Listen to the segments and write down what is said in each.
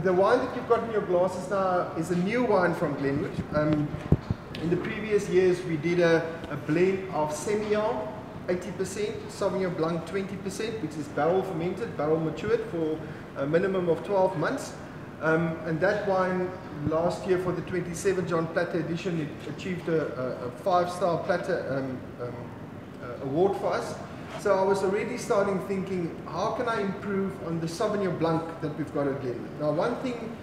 The wine that you've got in your glasses now is a new wine from Glenwood. In the previous years we did a blend of Semillon 80%, Sauvignon Blanc 20%, which is barrel fermented, barrel matured for a minimum of 12 months. And that wine last year for the 27 John Platter edition, it achieved a 5-star Platter award for us. So I was already starting thinking, how can I improve on the Sauvignon Blanc that we've got at Glenwood? Now, one thing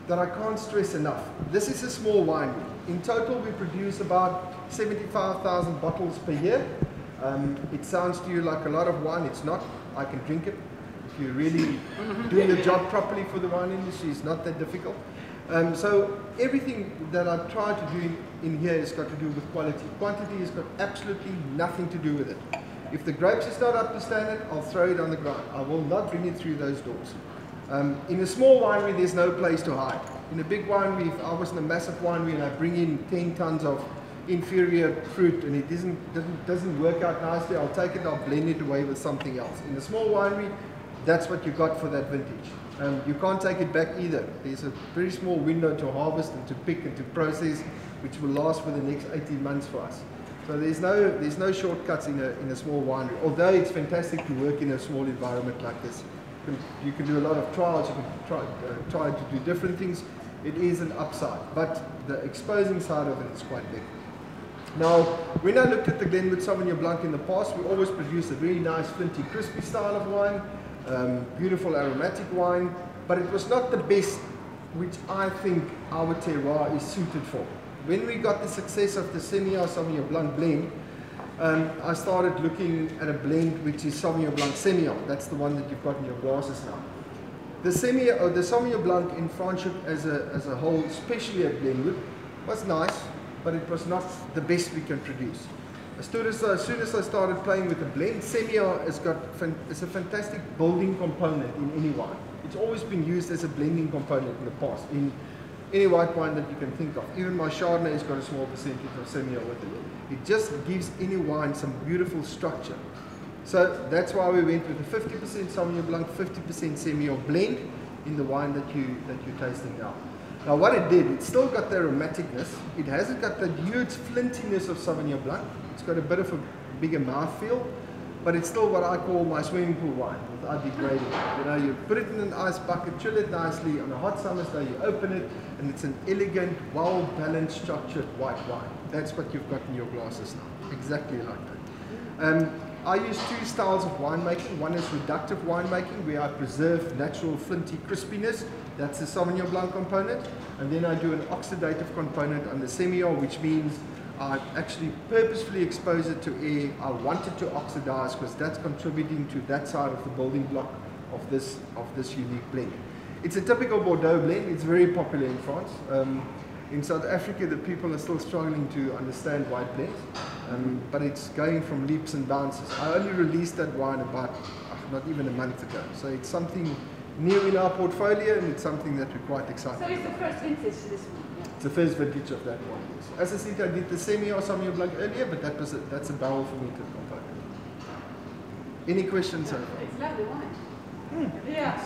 that I can't stress enough, this is a small winery. In total, we produce about 75,000 bottles per year. It sounds to you like a lot of wine. It's not. I can drink it. If you're really doing the job properly for the wine industry, it's not that difficult. So everything that I try to do in here has got to do with quality. Quantity has got absolutely nothing to do with it. If the grapes is not up to standard, I'll throw it on the ground. I will not bring it through those doors. In a small winery, there's no place to hide. In a big winery, if I was in a massive winery and I bring in 10 tons of inferior fruit and it doesn't work out nicely, I'll take it, I'll blend it away with something else. In a small winery, that's what you got for that vintage. You can't take it back either. There's a very small window to harvest and to pick and to process, which will last for the next 18 months for us. So there's no shortcuts in a small winery. Although it's fantastic to work in a small environment like this. You can do a lot of trials, you can try to do different things. It is an upside, but the exposing side of it is quite big. Now, when I looked at the Glenwood Sauvignon Blanc in the past, we always produced a very nice flinty, crispy style of wine, beautiful aromatic wine, but it was not the best which I think our terroir is suited for. When we got the success of the Semillon Sauvignon Blanc blend, I started looking at a blend which is Sauvignon Blanc-Semillon. That's the one that you've got in your glasses now. The Sauvignon Blanc in Franschhoek as a whole, especially at Glenwood, was nice, but it was not the best we can produce. As soon as I started playing with the blend, Semillon is a fantastic building component in any wine. It's always been used as a blending component in the past, in any white wine that you can think of. Even my chardonnay has got a small percentage of Semillon with it. It just gives any wine some beautiful structure. So that's why we went with a 50% Sauvignon Blanc, 50% Semillon blend in the wine that you're tasting now. Now what it did, it still got the aromaticness. It hasn't got the huge flintiness of Sauvignon Blanc. It's got a bit of a bigger mouthfeel, but it's still what I call my swimming pool wine without degrading it. You know, you put it in an ice bucket, chill it nicely. On a hot summer's day, you open it, and it's an elegant, well-balanced, structured white wine. That's what you've got in your glasses now, exactly like that. I use two styles of winemaking. One is reductive winemaking, where I preserve natural flinty crispiness. That's the Sauvignon Blanc component. And then I do an oxidative component on the Semillon, which means I actually purposefully expose it to air. I want it to oxidize because that's contributing to that side of the building block of this unique blend. It's a typical Bordeaux blend. It's very popular in France. In South Africa, the people are still struggling to understand white blends, but it's going from leaps and bounds. I only released that wine about not even a month ago, so it's something new in our portfolio, and it's something that we're quite excited about. So it's the first vintage, this one? Yeah. It's the first vintage of that one, yes. As I said, I did the Semillon Sauvignon Blanc earlier, but that's a barrel fermented component. Any questions so far? It's lovely wine. Yeah.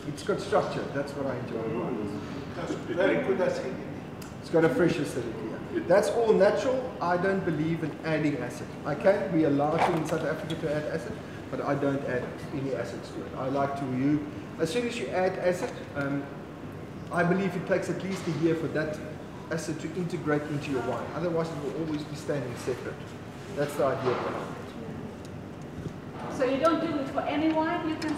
It's got structure, that's what I enjoy about it. That's very good acidity. It's got a fresh acidity. That's all natural. I don't believe in adding acid. We are allowed to in South Africa to add acid, but I don't add any acids to it. I like to as soon as you add acid, I believe it takes at least a year for that acid to integrate into your wine. Otherwise it will always be standing separate. That's the idea behind it. So you don't do it for any wine? You can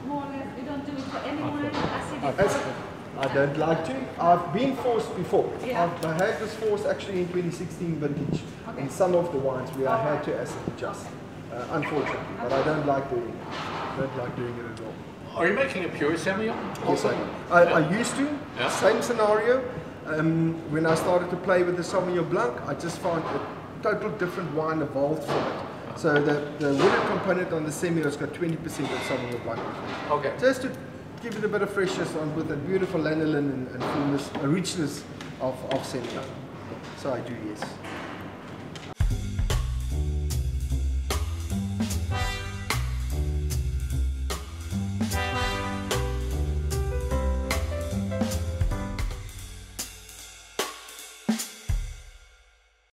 more or less, you don't do it for any wine? Acidic? I don't like to. I've been forced before. Yeah. I had this force actually in 2016 vintage in some of the wines where I had to acid adjust, unfortunately. But I don't like doing it. I don't like doing it at all. Are you making a pure Semillon? Yes, I do. I used to. Yeah. Same scenario. When I started to play with the Sauvignon Blanc, I just found a total different wine evolved from it. So the wooded component on the Semillon has got 20% of Sauvignon Blanc. Okay. Just to give it a bit of freshness on with a beautiful lanolin and fullness, a richness of Semillon. So I do, yes.